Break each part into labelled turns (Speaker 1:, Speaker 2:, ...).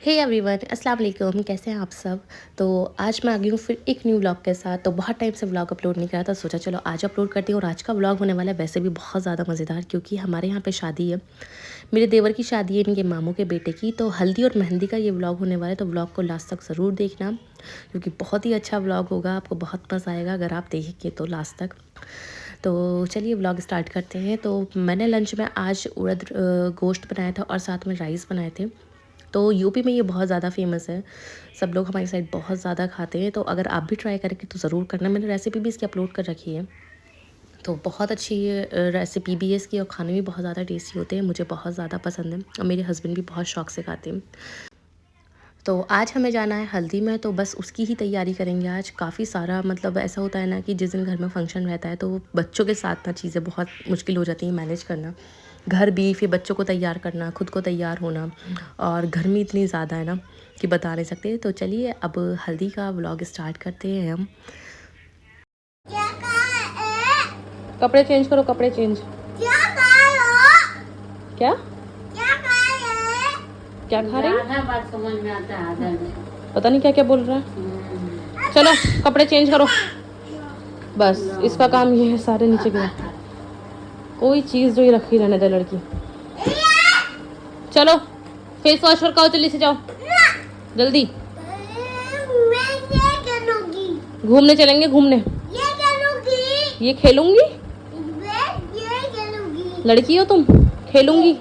Speaker 1: Hey everyone, अस्सलाम वालेकुम। कैसे हैं आप सब। तो आज मैं आ गई हूँ फिर एक न्यू व्लॉग के साथ। तो बहुत टाइम से व्लॉग अपलोड नहीं करा था, सोचा चलो आज अपलोड करती हूँ। और आज का व्लॉग होने वाला है वैसे भी बहुत ज़्यादा मज़ेदार, क्योंकि हमारे यहाँ पे शादी है। मेरे देवर की शादी है, इनके मामू के बेटे की। तो हल्दी और मेहंदी का ये व्लॉग होने वाला है। तो व्लॉग को लास्ट तक ज़रूर देखना, क्योंकि बहुत ही अच्छा व्लॉग होगा। आपको बहुत मज़ा आएगा अगर आप देखेंगे तो लास्ट तक। तो चलिए व्लॉग स्टार्ट करते हैं। तो मैंने लंच में आज उड़द गोश्त बनाया था और साथ में राइस बनाए थे। तो यूपी में ये बहुत ज़्यादा फेमस है, सब लोग हमारी साइड बहुत ज़्यादा खाते हैं। तो अगर आप भी ट्राई करेंगे तो ज़रूर करना। मैंने रेसिपी भी इसकी अपलोड कर रखी है। तो बहुत अच्छी रेसिपी भी है इसकी, और खाने भी बहुत ज़्यादा टेस्टी होते हैं। मुझे बहुत ज़्यादा पसंद है और मेरे हस्बैंड भी बहुत शौक से खाते हैं। तो आज हमें जाना है हल्दी में, तो बस उसकी ही तैयारी करेंगे आज। काफ़ी सारा मतलब ऐसा होता है ना कि जिस दिन घर में फंक्शन रहता है तो बच्चों के साथ ना चीज़ें बहुत मुश्किल हो जाती हैं मैनेज करना। घर भी, फिर बच्चों को तैयार करना, खुद को तैयार होना, और गर्मी इतनी ज़्यादा है ना कि बता नहीं सकते। तो चलिए अब हल्दी का व्लॉग स्टार्ट करते हैं हम। कपड़े चेंज करो, कपड़े चेंज। क्या क्या खा रही है?
Speaker 2: बात समझ में आता है।
Speaker 1: पता नहीं क्या क्या बोल रहा है। चलो कपड़े चेंज करो। बस इसका काम ये है, सारे नीचे गिरा। कोई चीज़ जो ये रखी रहने दे लड़की। चलो फेस वॉश करके जल्दी से जाओ, जल्दी। घूमने चलेंगे, घूमने। ये खेलूंगी। लड़की हो तुम, खेलूंगी।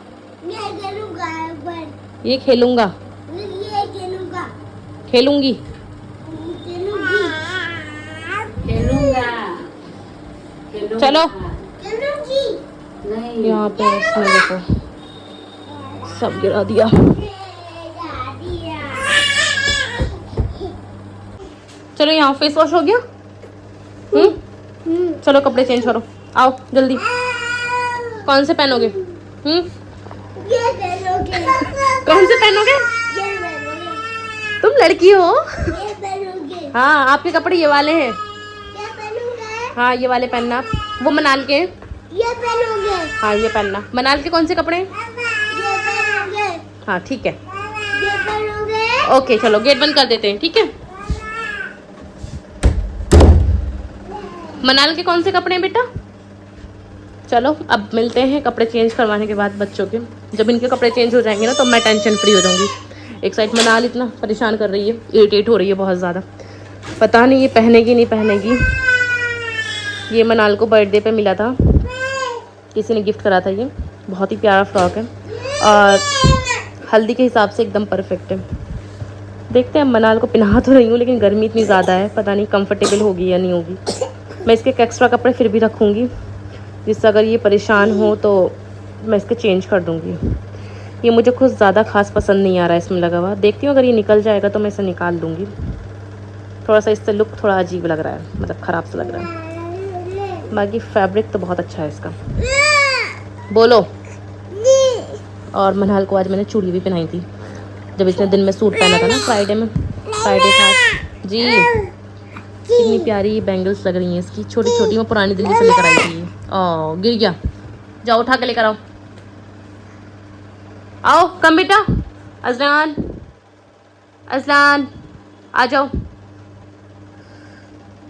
Speaker 1: ये खेलूंगा, खेलूंगी। चलो यहाँ पे इसने देखो सब गिरा दिया। चलो यहाँ फेस वॉश हो गया। चलो कपड़े चेंज करो, आओ जल्दी। कौन से पहनोगे? कौन से पहनोगे? तुम लड़की हो। हाँ आपके कपड़े ये वाले हैं। हाँ ये वाले पहनना। वो मनाल के। ये पहनोगे? हाँ ये पहनना। मनाल के कौन से कपड़े? ये पहनोगे? हाँ ठीक है। ये पहनोगे? ओके चलो गेट बंद कर देते हैं, ठीक है। मनाल के कौन से कपड़े हैं बेटा? चलो अब मिलते हैं कपड़े चेंज करवाने के बाद बच्चों के। जब इनके कपड़े चेंज हो जाएंगे ना तो मैं टेंशन फ्री हो जाऊंगी। एक साइड मनाल इतना परेशान कर रही है, इरिटेट हो रही है बहुत ज़्यादा। पता नहीं ये पहनेगी नहीं पहनेगी। ये मनाल को बर्थडे पे मिला था, किसी ने गिफ्ट करा था। ये बहुत ही प्यारा फ्रॉक है और हल्दी के हिसाब से एकदम परफेक्ट है। देखते हैं, मनाल को पहना तो रही हूँ लेकिन गर्मी इतनी ज़्यादा है, पता नहीं कंफर्टेबल होगी या नहीं होगी। मैं इसके एक्स्ट्रा कपड़े फिर भी रखूँगी, जिससे अगर ये परेशान हो तो मैं इसके चेंज कर दूँगी। ये मुझे खुद ज़्यादा खास पसंद नहीं आ रहा है इसमें लगा हुआ। देखती हूँ अगर ये निकल जाएगा तो मैं इसे निकाल दूँगी। थोड़ा सा इससे लुक थोड़ा अजीब लग रहा है, मतलब ख़राब सा लग रहा है। बाकी फैब्रिक तो बहुत अच्छा है इसका। बोलो। और मनाल को आज मैंने चूड़ी भी पहनाई थी, जब इसने दिन में सूट पहना था ना फ्राइडे में। फ्राइडे था जी। कितनी प्यारी बैंगल्स लग रही हैं इसकी, छोटी छोटी। मैं पुरानी दिल्ली से लेकर आई थी। ओह गिर गया, जाओ उठा के लेकर आओ। आओ कम बेटा। अजलान, अजलान आ जाओ।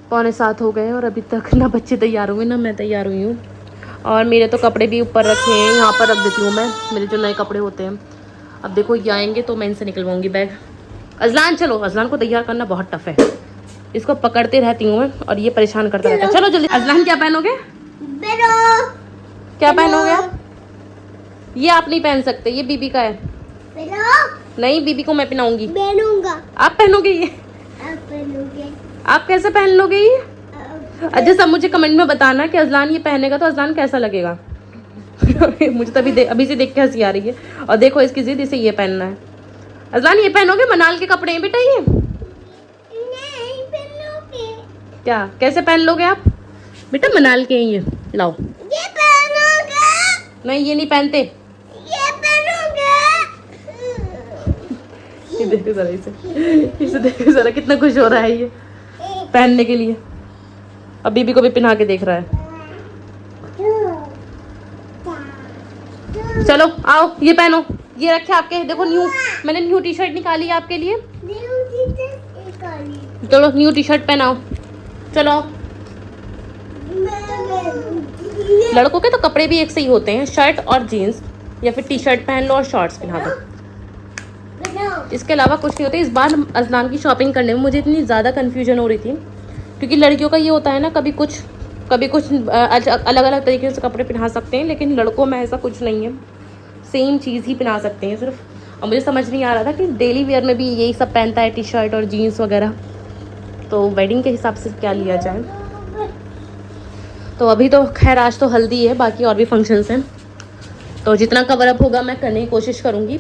Speaker 1: 6:45 हो गए और अभी तक ना बच्चे तैयार हुए ना मैं तैयार हुई हूँ। और मेरे तो कपड़े भी ऊपर रखे हैं, यहाँ पर रख देती हूँ मैं, मेरे जो नए कपड़े होते हैं। अब देखो ये आएंगे तो मैं इनसे निकलवाऊंगी बैग। अजलान चलो, अजलान को तैयार करना बहुत टफ है, इसको पकड़ते रहती हूँ मैं और ये परेशान करता रहता है। चलो जल्दी। अजलान क्या पहनोगे? क्या पहनोगे आप? ये आप नहीं पहन सकते, ये बीबी का है। नहीं बीबी को मैं पहनाऊंगी। आप पहनोगे ये? आप कैसे पहन लोगे ये? अच्छा सब मुझे कमेंट में बताना कि अजलान ये पहनेगा तो अजलान कैसा लगेगा। मुझे तो अभी से देख के हंसी आ रही है। और देखो इसकी जिद, इसे ये पहनना है। अजलान ये पहनोगे? मनाल के कपड़े हैं बेटा ये। नहीं पहनोगे। क्या कैसे पहन लोगे आप? बेटा मनाल के हैं ये, लाओ। ये पहनोगे? नहीं ये नहीं पहनते। ये पहनोगे? ये देखो जरा इसे देखो जरा कितना खुश हो रहा है ये पहनने के लिए। अब बीबी को भी पहना के देख रहा है। चलो आओ ये पहनो, ये रखे आपके, देखो न्यू, मैंने न्यू टी शर्ट निकाली है आपके लिए। चलो न्यू टी शर्ट पहनाओ, चलो। लड़कों के तो कपड़े भी एक से ही होते हैं, शर्ट और जीन्स, या फिर टी शर्ट पहन लो और शॉर्ट्स पहना दो, इसके अलावा कुछ नहीं होता। इस बार अजलान की शॉपिंग करने में मुझे इतनी ज़्यादा कन्फ्यूजन हो रही थी, क्योंकि लड़कियों का ये होता है ना, कभी कुछ अलग अलग तरीके से कपड़े पहना सकते हैं, लेकिन लड़कों में ऐसा कुछ नहीं है, सेम चीज़ ही पहना सकते हैं सिर्फ। और मुझे समझ नहीं आ रहा था कि डेली वेयर में भी यही सब पहनता है, टी शर्ट और जीन्स वगैरह, तो वेडिंग के हिसाब से क्या लिया जाए। तो अभी तो खैर आज तो हल्दी है, बाकी और भी फंक्शंस हैं, तो जितना कवर अप होगा मैं करने की कोशिश करूँगी,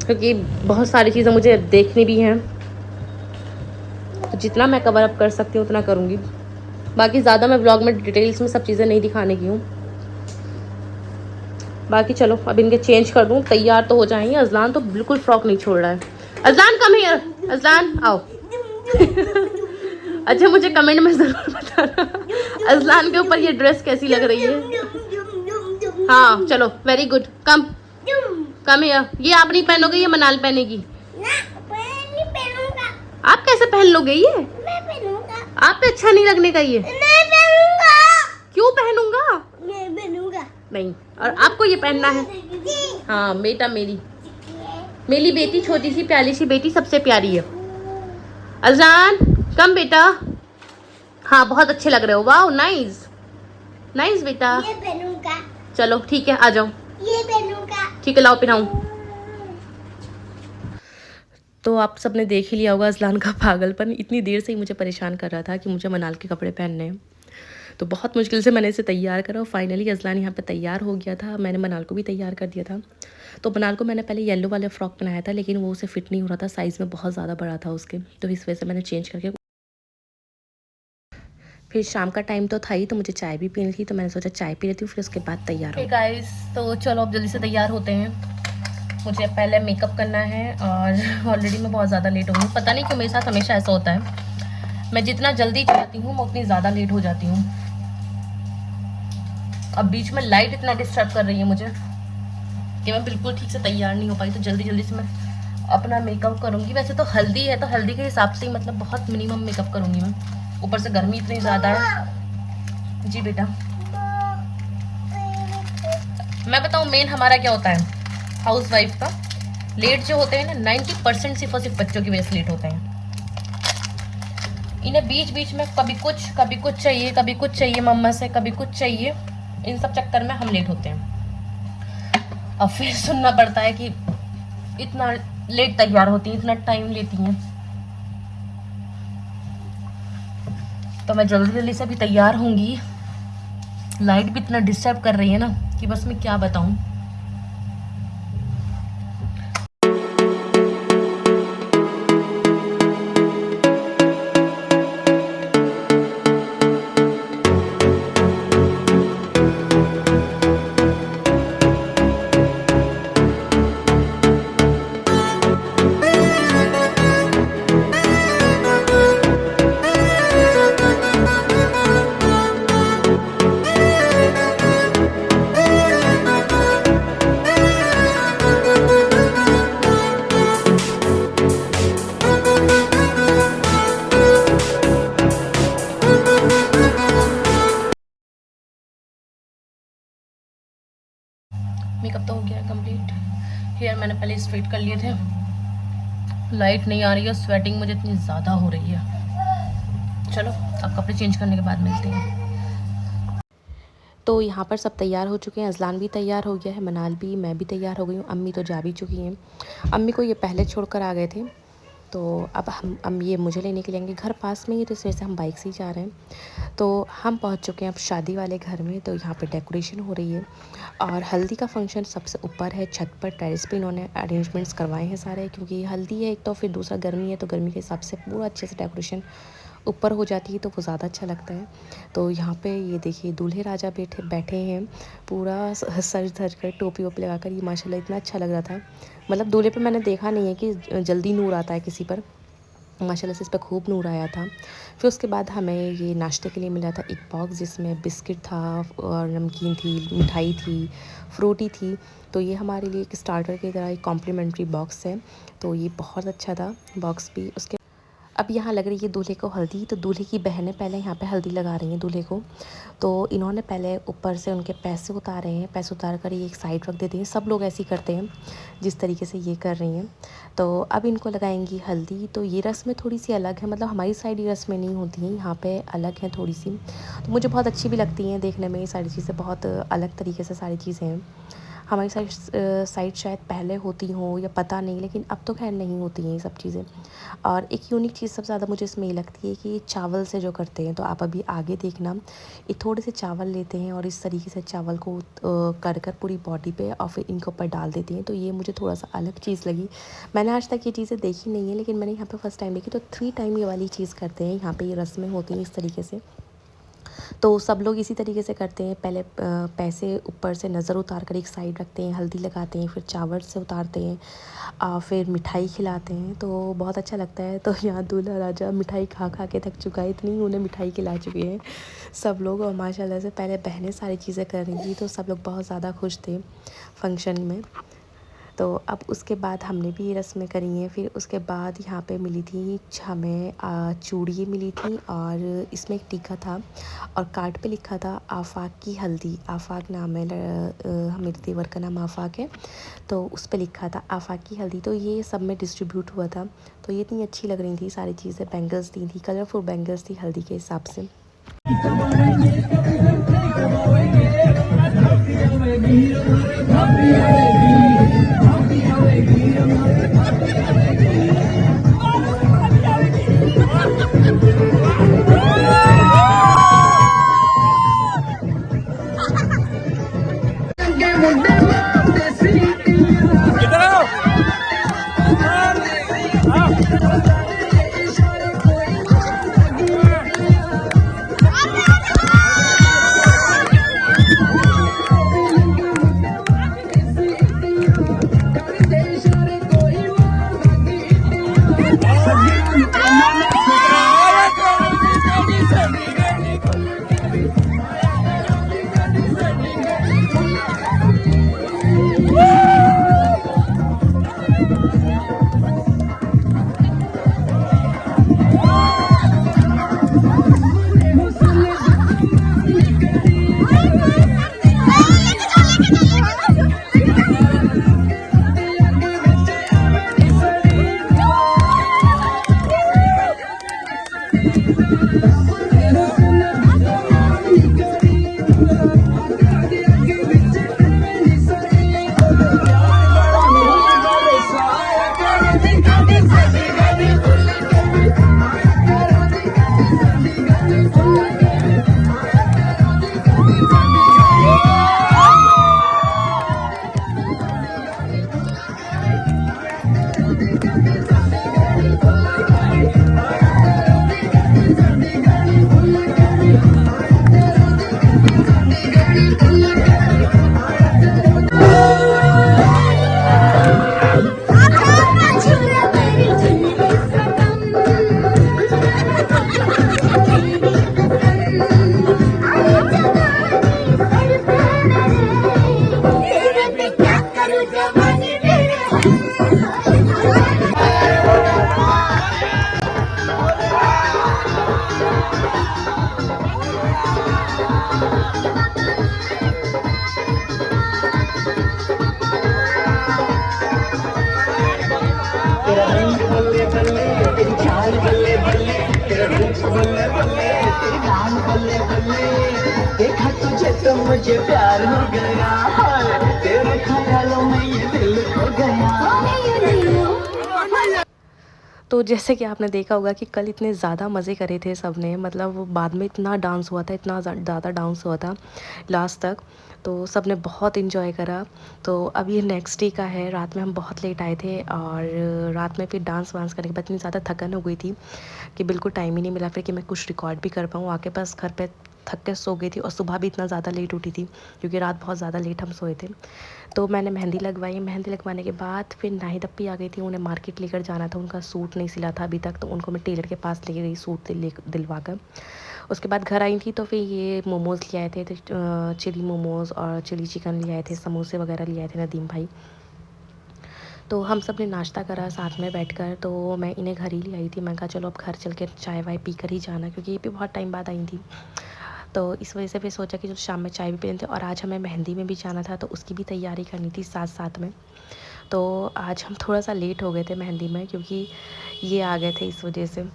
Speaker 1: क्योंकि बहुत सारी चीज़ें मुझे देखनी भी हैं, तो जितना मैं कवर अप कर सकती हूँ उतना करूँगी। बाकी ज़्यादा मैं व्लॉग में डिटेल्स में सब चीज़ें नहीं दिखाने की हूँ। बाकी चलो अब इनके चेंज कर दूँ, तैयार तो हो जाएंगे। अजलान तो बिल्कुल फ्रॉक नहीं छोड़ रहा है। अजलान कम हियर, अजलान आओ। अच्छा मुझे कमेंट में ज़रूर बताना अजलान के ऊपर ये ड्रेस कैसी लग रही है। हाँ चलो, वेरी गुड, कम हियर। ये आप नहीं पहनोगे, ये मनाल पहनेगी। आप कैसे पहन लोगे ये? मैं पहनूंगा। आप पे अच्छा नहीं लगने का ये? नहीं पहनूंगा। क्यों पहनूंगा? नहीं पहनूंगा। नहीं, और आपको ये पहनना है? हाँ बेटा, मेरी बेटी, छोटी सी प्यारी सी बेटी, सबसे प्यारी है। अजान कम बेटा। हाँ बहुत अच्छे लग रहे हो, वाह नाइस नाइस बेटा। ये पहनूंगा। चलो ठीक है, आ जाओ। ये पहनूंगा। ठीक है लाओ पहनाऊं। तो आप सबने देख ही लिया होगा अजलान का पागलपन, इतनी देर से ही मुझे परेशान कर रहा था कि मुझे मनाल के कपड़े पहनने हैं। तो बहुत मुश्किल से मैंने इसे तैयार करा और फाइनली अजलान यहाँ पे तैयार हो गया था। मैंने मनाल को भी तैयार कर दिया था। तो मनाल को मैंने पहले येलो वाले फ्रॉक पहनाया था, लेकिन वो उसे फिट नहीं हो रहा था, साइज़ में बहुत ज़्यादा बड़ा था उसके, तो इस वजह से मैंने चेंज करके। फिर शाम का टाइम तो था ही, तो मुझे चाय भी पीनी थी, तो मैंने सोचा चाय पी लेती हूँ, फिर उसके बाद तैयार हो। गाइस तो चलो अब जल्दी से तैयार होते हैं। मुझे पहले मेकअप करना है और ऑलरेडी मैं बहुत ज़्यादा लेट हो गई। पता नहीं क्यों मेरे साथ हमेशा ऐसा होता है, मैं जितना जल्दी चाहती हूँ मैं उतनी ज़्यादा लेट हो जाती हूँ। अब बीच में लाइट इतना डिस्टर्ब कर रही है मुझे कि मैं बिल्कुल ठीक से तैयार नहीं हो पाई, तो जल्दी जल्दी से मैं अपना मेकअप करूँगी। वैसे तो हल्दी है, तो हल्दी के हिसाब से ही मतलब बहुत मिनिमम मेकअप करूँगी मैं, ऊपर से गर्मी इतनी ज़्यादा है। जी बेटा, मैं बताऊँ मेन हमारा क्या होता है हाउस वाइफ का, लेट जो होते हैं ना 90% सिर्फ और सिर्फ बच्चों की वजह से लेट होते हैं। इन्हें बीच बीच में कभी कुछ चाहिए, कभी कुछ चाहिए मम्मा से, कभी कुछ चाहिए, इन सब चक्कर में हम लेट होते हैं। अब फिर सुनना पड़ता है कि इतना लेट तैयार होती हैं, इतना टाइम लेती हैं। तो मैं जल्दी जल्दी से भी तैयार होंगी। लाइट भी इतना डिस्टर्ब कर रही है ना कि बस मैं क्या बताऊं। मेकअप तो हो गया है कंप्लीट। हेयर मैंने पहले स्ट्रेट कर लिए थे। लाइट नहीं आ रही है, स्वेटिंग मुझे इतनी ज़्यादा हो रही है। चलो अब कपड़े चेंज करने के बाद मिलते हैं। तो यहाँ पर सब तैयार हो चुके हैं, अजलान भी तैयार हो गया है, मनाल भी, मैं भी तैयार हो गई हूँ। अम्मी तो जा भी चुकी हैं, अम्मी को ये पहले छोड़कर आ गए थे। तो अब हम ये मुझे लेने के लिए आएंगे, घर पास में ही, तो इस वजह से हम बाइक से ही जा रहे हैं। तो हम पहुंच चुके हैं अब शादी वाले घर में। तो यहाँ पे डेकोरेशन हो रही है और हल्दी का फंक्शन सबसे ऊपर है, छत पर टेरेस पे इन्होंने अरेंजमेंट्स करवाए हैं सारे, क्योंकि हल्दी है एक, तो फिर दूसरा गर्मी है, तो गर्मी के हिसाब से पूरा अच्छे से डेकोरेशन ऊपर हो जाती है, तो वो ज़्यादा अच्छा लगता है। तो यहाँ पे ये देखिए दूल्हे राजा बैठे हैं, पूरा सज धज कर, टोपी वोपी लगा कर। ये माशाल्लाह इतना अच्छा लग रहा था, मतलब दूल्हे पे मैंने देखा नहीं है कि जल्दी नूर आता है किसी पर, माशाल्लाह से इस पे खूब नूर आया था। फिर उसके बाद हमें ये नाश्ते के लिए मिला था एक बॉक्स, जिसमें बिस्किट था और नमकीन थी, मिठाई थी, फ्रूटी थी। तो ये हमारे लिए एक स्टार्टर की तरह एक कॉम्प्लीमेंट्री बॉक्स है। तो ये बहुत अच्छा था बॉक्स भी। उसके अब यहाँ लग रही है दूल्हे को हल्दी, तो दूल्हे की बहनें पहले यहाँ पे हल्दी लगा रही हैं दूल्हे को। तो इन्होंने पहले ऊपर से उनके पैसे उतारे हैं, पैसे उतार कर ये एक साइड रख देती हैं। सब लोग ऐसे ही करते हैं जिस तरीके से ये कर रही हैं। तो अब इनको लगाएंगी हल्दी। तो ये रस्में थोड़ी सी अलग है, मतलब हमारी साइड ये रस्में नहीं होती हैं, यहाँ पे अलग हैं थोड़ी सी। तो मुझे बहुत अच्छी भी लगती हैं देखने में, ये सारी चीज़ें बहुत अलग तरीके से सारी चीज़ें हैं। हमारी साइड शायद पहले होती हों या पता नहीं, लेकिन अब तो खैर नहीं होती हैं ये सब चीज़ें। और एक यूनिक चीज़ सबसे ज़्यादा मुझे इसमें ये लगती है कि चावल से जो करते हैं। तो आप अभी आगे देखना, ये थोड़े से चावल लेते हैं और इस तरीके से चावल को कर कर पूरी बॉडी पे और फिर इनके ऊपर डाल देती हैं। तो ये मुझे थोड़ा सा अलग चीज़ लगी। मैंने आज तक ये चीज़ें देखी नहीं है, लेकिन मैंने यहाँ पे फर्स्ट टाइम देखी। तो 3 टाइम ये वाली चीज़ करते हैं, यहाँ पे ये रस्में होती हैं इस तरीके से। तो सब लोग इसी तरीके से करते हैं। पहले पैसे ऊपर से नज़र उतार कर एक साइड रखते हैं, हल्दी लगाते हैं, फिर चावल से उतारते हैं, फिर मिठाई खिलाते हैं। तो बहुत अच्छा लगता है। तो यहाँ दूल्हा राजा मिठाई खा खा के थक चुका है, इतनी उन्हें मिठाई खिला चुके हैं सब लोग। और माशाल्लाह से पहले बहनें सारी चीज़ें कर रही थी, तो सब लोग बहुत ज़्यादा खुश थे फंक्शन में। तो अब उसके बाद हमने भी ये रस्में करी हैं। फिर उसके बाद यहाँ पे मिली थी हमें चूड़ियाँ मिली थी, और इसमें एक टीका था और कार्ड पे लिखा था आफाक की हल्दी। आफाक नाम है, मेरे देवर का नाम आफाक है। तो उस पे लिखा था आफाक की हल्दी। तो ये सब में डिस्ट्रीब्यूट हुआ था। तो ये इतनी अच्छी लग रही थी सारी चीज़ें। बैंगल्स दी थी, कलरफुल बैंगल्स थी हल्दी के हिसाब से।
Speaker 2: देखा तुझे तो मुझे प्यार हो गया, तेरे ख्यालों में ये दिल खो गया।
Speaker 1: तो जैसे कि आपने देखा होगा कि कल इतने ज़्यादा मज़े करे थे सब ने, मतलब वो बाद में इतना डांस हुआ था, इतना ज़्यादा डांस हुआ था लास्ट तक। तो सब ने बहुत इन्जॉय करा। तो अब ये नेक्स्ट डे का है। रात में हम बहुत लेट आए थे और रात में फिर डांस वांस करने के बाद इतनी ज़्यादा थकन हो गई थी कि बिल्कुल टाइम ही नहीं मिला फिर कि मैं कुछ रिकॉर्ड भी कर पाऊँ। आके बस घर पे थक के सो गई थी और सुबह भी इतना ज़्यादा लेट उठी थी क्योंकि रात बहुत ज़्यादा लेट हम सोए थे। तो मैंने मेहंदी लगवाई, मेहंदी लगवाने के बाद फिर नाहिद अप्पी आ गई थी, उन्हें मार्केट लेकर जाना था, उनका सूट नहीं सिला था अभी तक, तो उनको मैं टेलर के पास ले गई सूट दिलवा कर। उसके बाद घर आई थी तो फिर ये मोमोज़ ले आए थे, तो चिली मोमोज़ और चिली चिकन ले आए थे, समोसे वगैरह ले आए थे नदीम भाई। तो हम सब ने नाश्ता करा साथ में बैठकर। तो मैं इन्हें घर ही ले आई थी, मैं कहा चलो अब घर चल के चाय वाय पी कर ही जाना, क्योंकि ये भी बहुत टाइम बाद आई थी। तो इस वजह से फिर सोचा कि जो शाम में चाय भी पी लेते, और आज हमें मेहंदी में भी जाना था तो उसकी भी तैयारी करनी थी साथ साथ में। तो आज हम थोड़ा सा लेट हो गए थे मेहंदी में, क्योंकि ये आ गए थे इस वजह से,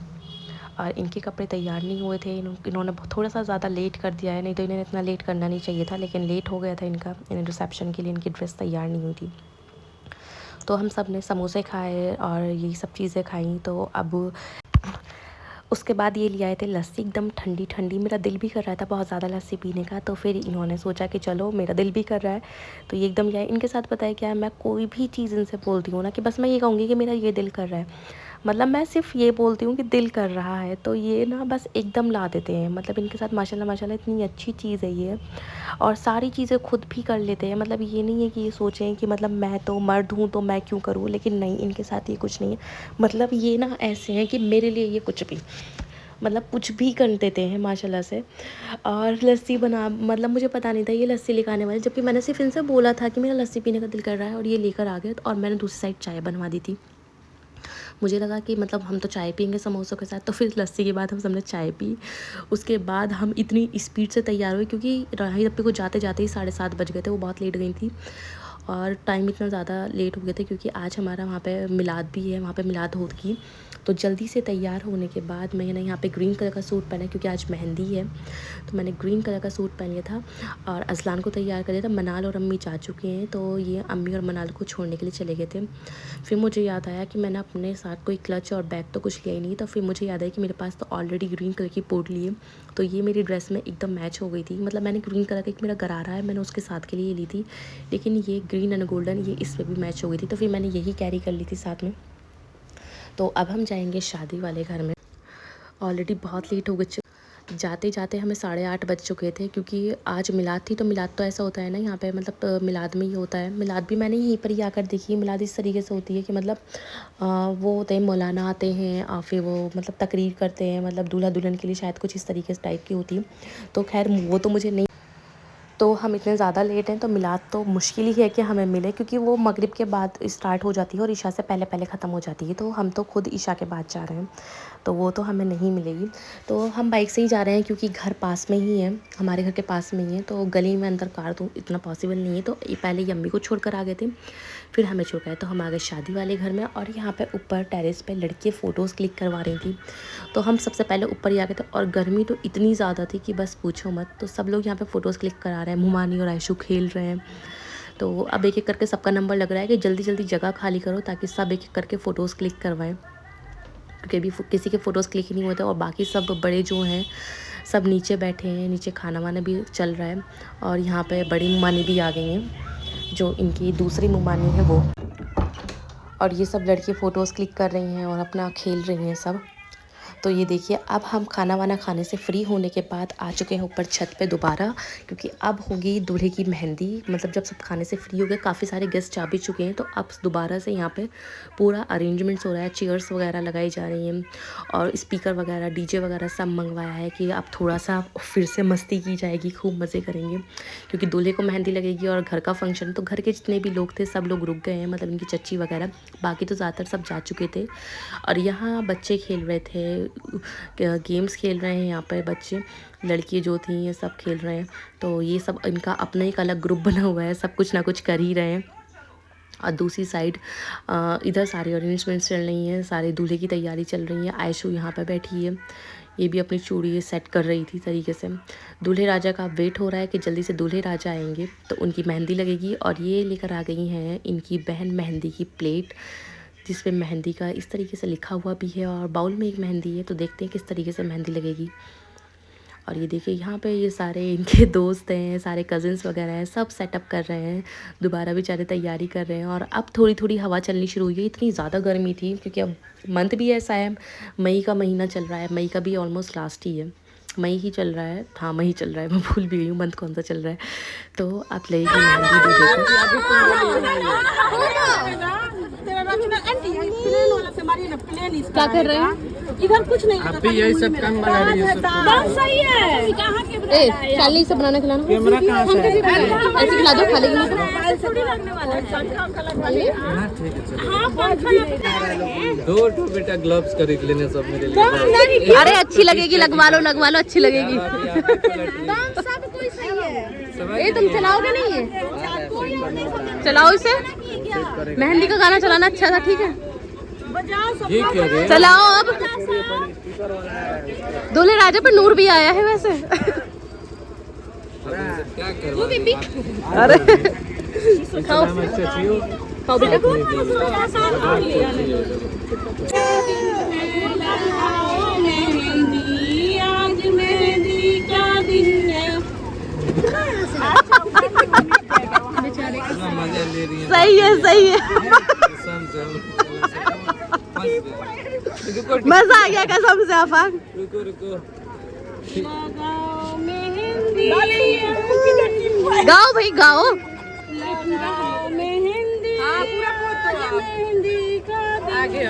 Speaker 1: और इनके कपड़े तैयार नहीं हुए थे। इन्होंने थोड़ा सा ज़्यादा लेट कर दिया है, नहीं तो इन्हें इतना लेट करना नहीं चाहिए था, लेकिन लेट हो गया था इनका, इन्हें रिसेप्शन के लिए इनकी ड्रेस तैयार नहीं हुई थी। तो हम सब ने समोसे खाए और यही सब चीज़ें खाई। तो अब उसके बाद ये ले आए थे लस्सी, एकदम ठंडी ठंडी। मेरा दिल भी कर रहा था बहुत ज़्यादा लस्सी पीने का, तो फिर इन्होंने सोचा कि चलो मेरा दिल भी कर रहा है, तो ये एकदम ले आए। इनके साथ पता है क्या है, मैं कोई भी चीज़ इनसे बोलती हूँ ना कि बस मैं ये कहूँगी कि मेरा ये दिल कर रहा है, मतलब मैं सिर्फ ये बोलती हूँ कि दिल कर रहा है, तो ये ना बस एकदम ला देते हैं। मतलब इनके साथ माशाल्लाह माशाल्लाह इतनी अच्छी चीज़ है ये, और सारी चीज़ें खुद भी कर लेते हैं। मतलब ये नहीं है कि ये सोचें कि मतलब मैं तो मर्द हूँ तो मैं क्यों करूँ, लेकिन नहीं, इनके साथ ये कुछ नहीं है। मतलब ये ना ऐसे हैं कि मेरे लिए ये कुछ भी, मतलब कुछ भी कर देते हैं माशाल्लाह से। और लस्सी बना, मतलब मुझे पता नहीं था ये लस्सी लेकर आने वाले, जबकि मैंने सिर्फ इनसे बोला था कि मेरा लस्सी पीने का दिल कर रहा है, और ये लेकर आ गए। और मैंने दूसरी साइड चाय बनवा दी थी। मुझे लगा कि मतलब हम तो चाय पियेंगे समोसों के साथ, तो फिर लस्सी के बाद हम सबने चाय पी। उसके बाद हम इतनी स्पीड से तैयार हुए, क्योंकि राही अप्पी को जाते जाते ही 7:30 बज गए थे, वो बहुत लेट गई थी। और टाइम इतना ज़्यादा लेट हो गए थे क्योंकि आज हमारा वहाँ पे मिलाद भी है, वहाँ पे मिलाद होगी। तो जल्दी से तैयार होने के बाद मैंने यहाँ पे ग्रीन कलर का सूट पहना, क्योंकि आज मेहंदी है, तो मैंने ग्रीन कलर का सूट पहन लिया था। और अज़लान को तैयार कर दिया था। मनाल और अम्मी जा चुके हैं, तो ये अम्मी और मनाल को छोड़ने के लिए चले गए थे। फिर मुझे याद आया कि मैंने अपने साथ कोई क्लच और बैग तो कुछ लिया ही नहीं, तो फिर मुझे याद आया कि मेरे पास तो ऑलरेडी ग्रीन कलर की पोटली है, तो ये मेरी ड्रेस में एकदम मैच हो गई थी। मतलब मैंने ग्रीन कलर का एक मेरा गरारा है, मैंने उसके साथ के लिए ली थी, लेकिन ये ग्रीन एंड गोल्डन ये इस पर भी मैच हो गई थी, तो फिर मैंने यही कैरी कर ली थी साथ में। तो अब हम जाएंगे शादी वाले घर में। ऑलरेडी बहुत लेट हो गए, जाते जाते हमें 8:30 बज चुके थे, क्योंकि आज मिलाद थी। तो मिलाद तो ऐसा होता है ना यहाँ पे, मतलब मिलाद में ही होता है। मिलाद भी मैंने यहीं पर ही आकर देखी है। मिलाद इस तरीके से होती है कि मतलब वो होते हैं, मौलाना आते हैं और फिर वो मतलब तकरीर करते हैं, मतलब दूल्हा दुल्हन के लिए शायद कुछ इस तरीके से टाइप की होती है। तो खैर वो तो मुझे नहीं, तो हम इतने ज़्यादा लेट हैं तो मिलाद तो मुश्किल ही है कि हमें मिले, क्योंकि वो मगरिब के बाद स्टार्ट हो जाती है और ईशा से पहले पहले ख़त्म हो जाती है। तो हम तो खुद ईशा के बाद जा रहे हैं, तो वो तो हमें नहीं मिलेगी। तो हम बाइक से ही जा रहे हैं, क्योंकि घर पास में ही है, हमारे घर के पास में ही है, तो गली में अंदर कार तो इतना पॉसिबल नहीं है। तो ये पहले ही अम्मी को छोड़ कर आ गए थे, फिर हमें छोड़ गए। तो हम आ गए शादी वाले घर में, और यहाँ पे ऊपर टेरेस पे लड़कियाँ फ़ोटोज़ क्लिक करवा रही थी, तो हम सबसे पहले ऊपर ही आ गए थे। और गर्मी तो इतनी ज़्यादा थी कि बस पूछो मत। तो सब लोग यहाँ पे फ़ोटोज़ क्लिक करा रहे हैं, मुमानी और आयशू खेल रहे हैं। तो अब एक एक करके सबका नंबर लग रहा है कि जल्दी जल्दी जगह खाली करो, ताकि सब एक एक करके फ़ोटोज़ क्लिक करवाएं, क्योंकि अभी किसी के फ़ोटोज़ क्लिक ही नहीं होते। और बाकी सब बड़े जो हैं सब नीचे बैठे हैं, नीचे खाना वाना भी चल रहा है। और यहाँ पे बड़ी मुमानी भी आ गई हैं, जो इनकी दूसरी मुमानी है वो। और ये सब लड़की फ़ोटोज़ क्लिक कर रही हैं और अपना खेल रही हैं सब। तो ये देखिए, अब हम खाना वाना खाने से फ्री होने के बाद आ चुके हैं ऊपर छत पे दोबारा, क्योंकि अब होगी दूल्हे की मेहंदी। मतलब जब सब खाने से फ्री हो गए, काफ़ी सारे गेस्ट आ भी चुके हैं, तो अब दोबारा से यहाँ पे पूरा अरेंजमेंट्स हो रहा है, चेयर्स वगैरह लगाई जा रही हैं, और स्पीकर वगैरह डीजे वगैरह सब मंगवाया है कि अब थोड़ा सा फिर से मस्ती की जाएगी, खूब मज़े करेंगे, क्योंकि दूल्हे को मेहंदी लगेगी और घर का फंक्शन। तो घर के जितने भी लोग थे सब लोग रुक गए हैं, मतलब इनकी चच्ची वगैरह, बाकी तो ज़्यादातर सब जा चुके थे। और यहाँ बच्चे खेल रहे थे, गेम्स खेल रहे हैं यहाँ पर बच्चे, लड़की जो थी ये सब खेल रहे हैं। तो ये सब इनका अपना एक अलग ग्रुप बना हुआ है, सब कुछ ना कुछ कर ही रहे हैं। और दूसरी साइड इधर सारी अरेंजमेंट्स चल रही हैं, सारे दूल्हे की तैयारी चल रही है। आयशू यहाँ पर बैठी है, ये भी अपनी चूड़ी सेट कर रही थी तरीके से। दूल्हे राजा का वेट हो रहा है कि जल्दी से दूल्हे राजा आएंगे तो उनकी मेहंदी लगेगी। और ये लेकर आ गई हैं इनकी बहन मेहंदी की प्लेट, जिस पे मेहंदी का इस तरीके से लिखा हुआ भी है, और बाउल में एक मेहंदी है। तो देखते हैं किस तरीके से मेहंदी लगेगी। और ये देखिए यहाँ पे ये सारे इनके दोस्त हैं, सारे कज़िन्स वगैरह हैं, सब सेटअप कर रहे हैं, दोबारा बेचारे तैयारी कर रहे हैं। और अब थोड़ी थोड़ी हवा चलनी शुरू हुई है। इतनी ज़्यादा गर्मी थी, क्योंकि अब मंथ भी ऐसा है, मई का महीना चल रहा है, मई का भी ऑलमोस्ट लास्ट ही है। मई ही चल रहा है, हाँ मई चल रहा है, मैं भूल भी गई हूँ मंथ कौन सा चल रहा है। तो आप लगेगी मेहंदी दीदी को। क्या कर रहे हैं?
Speaker 3: इधर कुछ नहीं
Speaker 4: अभी यही सब काम बना रही है।
Speaker 3: बस सही है। कहाँ के
Speaker 1: चाली से बनाना खिलाना,
Speaker 4: कैमरा कहाँ से है?
Speaker 1: ऐसे खिला दो खा लेगी।
Speaker 3: थोड़ी लगने वाला है, पंखा लगवा लिया।
Speaker 4: हाँ ठीक है चलो।
Speaker 3: हाँ पंखा
Speaker 4: दो बेटा ग्लव्स खरीद लेने सब मेरे लिए।
Speaker 1: अरे अच्छी लगेगी, लगवा लो अच्छी लगेगी।
Speaker 3: सब कोई सही है।
Speaker 1: ये तुम चलाओगे नहीं है? चलाओ इसे, मेहंदी का गाना चलाना अच्छा था, ठीक है
Speaker 4: ये क्या रे?
Speaker 1: चलाओ अब। दूल्हे राजा पर नूर भी आया है वैसे।
Speaker 4: क्या करवा?
Speaker 1: अरे
Speaker 4: खाओ
Speaker 1: खाओ बेटा।
Speaker 3: आज मेहंदी का दिन है।
Speaker 4: मजा ले रही है।
Speaker 1: सही है मजा आ गया कसम से आफाक।
Speaker 4: रुको
Speaker 1: गाओ भाई गाओ।
Speaker 3: मेहंदी का आगे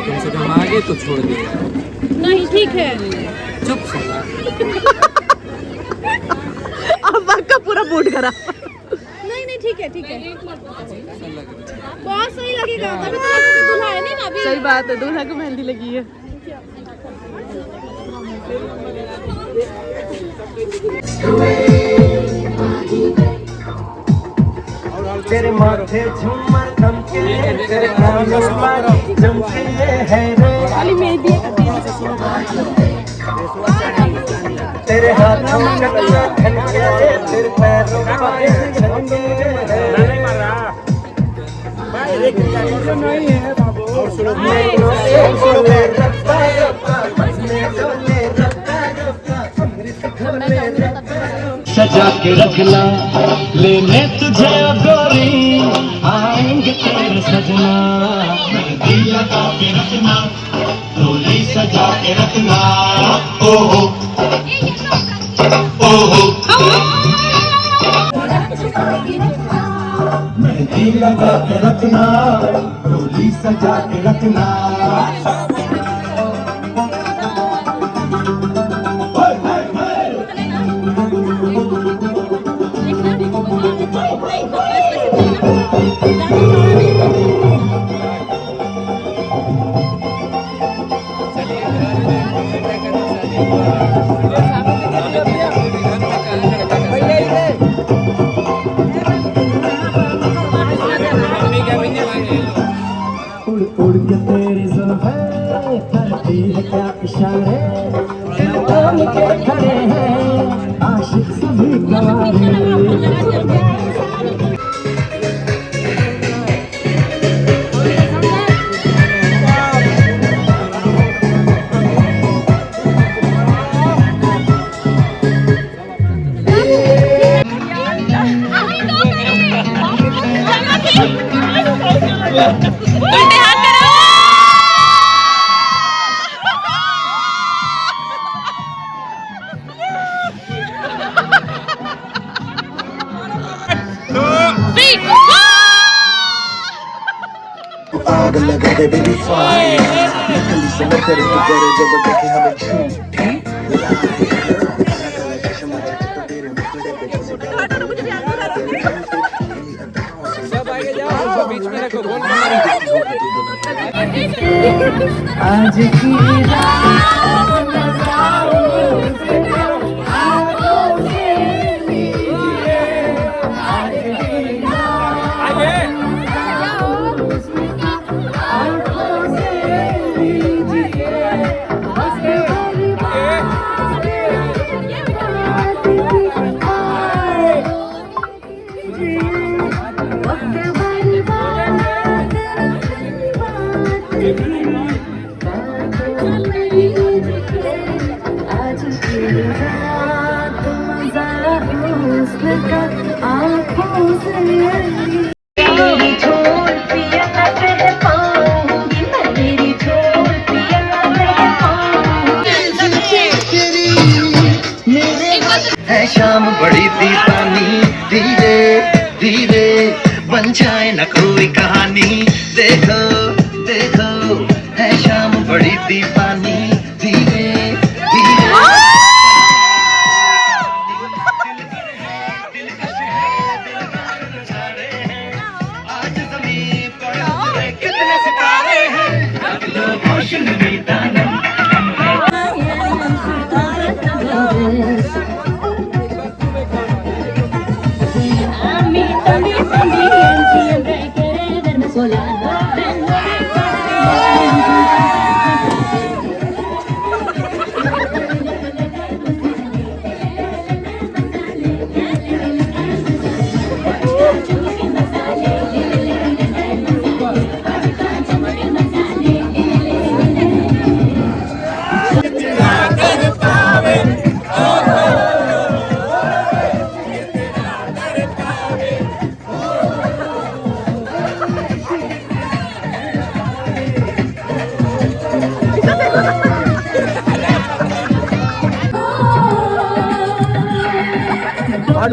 Speaker 4: कम से कम आगे तो छोड़ दिया।
Speaker 3: नहीं ठीक है।
Speaker 4: चुप से
Speaker 1: आफाक का पूरा मूड खराब।
Speaker 3: नहीं ठीक है बहुत सही लगेगा। तभी तो दूल्हा है नहीं ना अभी।
Speaker 1: सही बात है, दूल्हा को मेहंदी लगी है।
Speaker 2: तेरे माथे झूमर थमके, तेरे कानों में झुमके हैं रे, तेरे हाथों में कटोरा खनके, तेरे पैरों में झनके सजा के रखना लेने तुझे ओ गोरी, आएंगे तेरे सजना। मेहंदी लगा के रखना, डोली सजा के रखना, ओ हो मेहंदी लगा के रखना, डोली सजा के रखना। उड़ उड़ के तेरी जुल्फें करती है क्या इशारे, दिल थाम के खड़े हैं आशिक सभी गवारे।
Speaker 1: उल्टे हाथ करो।
Speaker 2: आग लगा दे बेबी फायर, नकली से नखरे तू करे जब देखे हमें झूठी।
Speaker 4: सब आगे जाओ, बीच में रखो।
Speaker 2: आज की रात शाम बड़ी दीवानी, धीरे धीरे बन जाए न कोई कहानी। देखो देखो है शाम बड़ी दीवानी, धीरे धीरे आज ज़मीन पर उतरे कितने सितारे हैं, रख लो होश में दानम।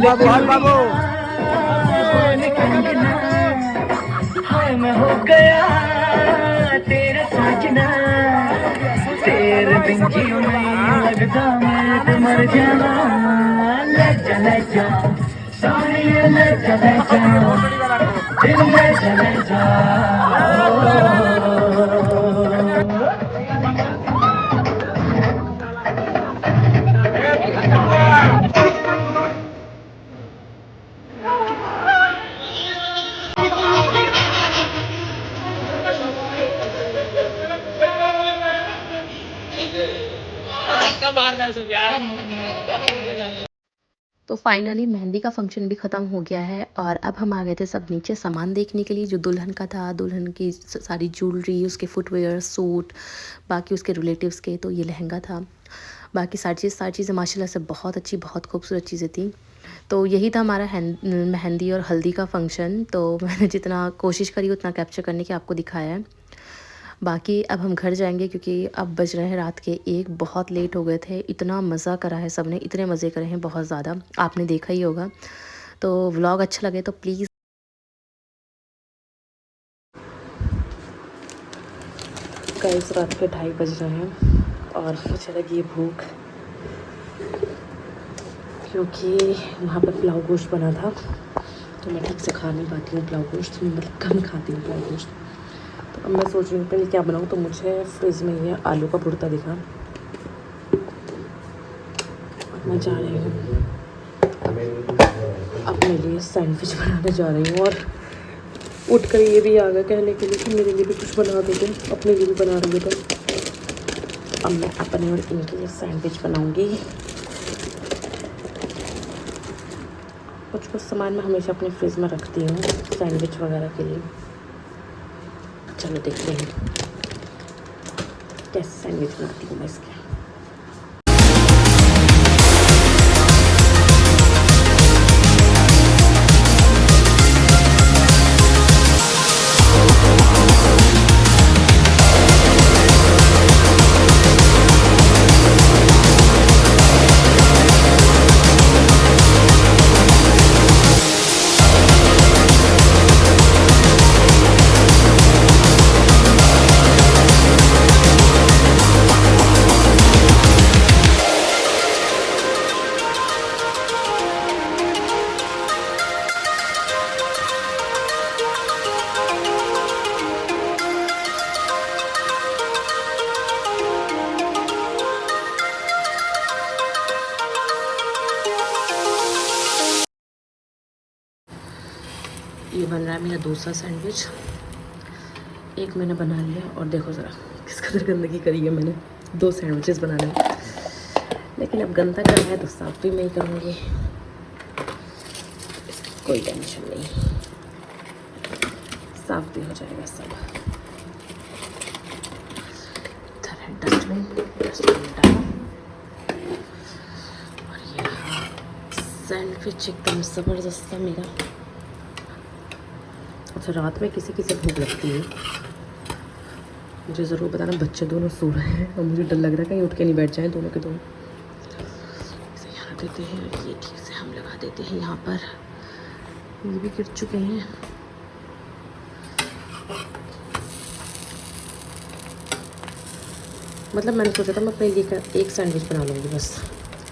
Speaker 4: बाबू हट बाबू
Speaker 2: मैं हो गया तेरे साजना, तेरे बिन जियो नहीं लगता, मैं तो मर जाना। ले जा साहिए, ले जा दिल ले जा।
Speaker 1: तो फाइनली मेहंदी का फंक्शन भी ख़त्म हो गया है और अब हम आ गए थे सब नीचे सामान देखने के लिए जो दुल्हन का था। दुल्हन की सारी ज्वेलरी, उसके फुटवेयर, सूट, बाकी उसके रिलेटिव्स के। तो ये लहंगा था, बाकी सारी चीज़ें माशाल्लाह से बहुत अच्छी, बहुत खूबसूरत चीज़ें थी। तो यही था हमारा मेहंदी और हल्दी का फंक्शन। तो मैंने जितना कोशिश करी उतना कैप्चर करने की आपको दिखाया है। बाकी अब हम घर जाएंगे क्योंकि अब बज रहे हैं रात के 1। बहुत लेट हो गए थे। इतना मज़ा करा है सब ने, इतने मज़े करे हैं बहुत ज़्यादा, आपने देखा ही होगा। तो व्लॉग अच्छा लगे तो प्लीज़। गाइस रात के 2:30 बज रहे हैं और मुझे लगी है भूख, क्योंकि वहाँ पर पुलाव गोश्त बना था। तो मैं ठीक से खा नहीं पाती हूँ पुलाव गोश्त, मतलब कम खाती हूँ पुलाव गोश्त। तो अब मैं सोच रही हूँ पहले क्या बनाऊँ। तो मुझे फ्रिज में ये आलू का भुर्ता दिखा, मैं जा रही हूँ अपने लिए सैंडविच बनाने जा रही हूँ। और उठ कर ये भी आ गया कहने के लिए कि मेरे लिए भी कुछ बना देते, अपने लिए भी बना रही है। तो अब मैं अपने और इनके लिए सैंडविच बनाऊँगी। कुछ सामान मैं हमेशा अपने फ्रिज में रखती हूँ सैंडविच वगैरह के लिए। चलो देखते हैं कैसे सैंडविच बनाती हूँ मैं इसके। ये बन रहा है मेरा दूसरा सैंडविच। एक मैंने बना लिया और देखो ज़रा किस कदर गंदगी करी है मैंने। 2 सैंडविचेस बनाने में, लेकिन अब गंदा करना है तो साफ भी मैं ही करूँगी, इसकी कोई टेंशन नहीं, साफ भी हो जाएगा सब। इधर है डस्टबिन डालो और ये सैंडविच एकदम ज़बरदस्त था मेरा। अच्छा रात में किसी किसी भूख लगती है, मुझे ज़रूर बताना। बच्चे दोनों सो रहे हैं और मुझे डर लग रहा है कहीं उठ के नहीं बैठ जाएं दोनों के दोनों। इसे यहाँ रख देते हैं, ये ठीक से हम लगा देते हैं यहाँ पर। ये भी गिर चुके हैं। मतलब मैंने सोचा था मैं अपने लिए एक सैंडविच बना लूँगी बस,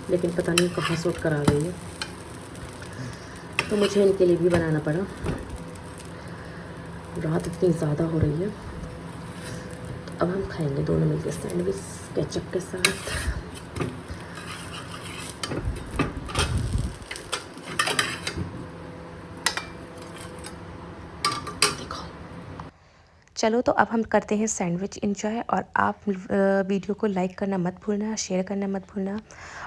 Speaker 1: लेकिन पता नहीं कहाँ सूट करा गई है, तो मुझे इनके लिए भी बनाना पड़ा। रात इतनी ज़्यादा हो रही है, तो अब हम खाएंगे दोनों मिलकर सैंडविच केचप के साथ। चलो तो अब हम करते हैं सैंडविच इंजॉय। और आप वीडियो को लाइक करना मत भूलना, शेयर करना मत भूलना,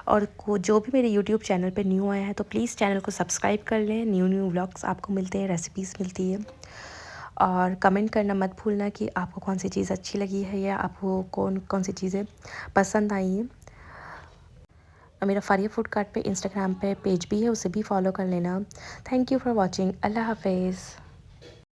Speaker 1: और जो भी मेरे यूट्यूब चैनल पे न्यू आया है तो प्लीज़ चैनल को सब्सक्राइब कर लें। न्यू व्लॉग्स आपको मिलते हैं, रेसिपीज़ मिलती है। और कमेंट करना मत भूलना कि आपको कौन सी चीज़ अच्छी लगी है या आपको कौन सी चीज़ें पसंद आई हैं। और मेरा फारिया फूड कार्ट पे इंस्टाग्राम पे पेज भी है, उसे भी फॉलो कर लेना। Thank you for watching. अल्लाह हाफिज़।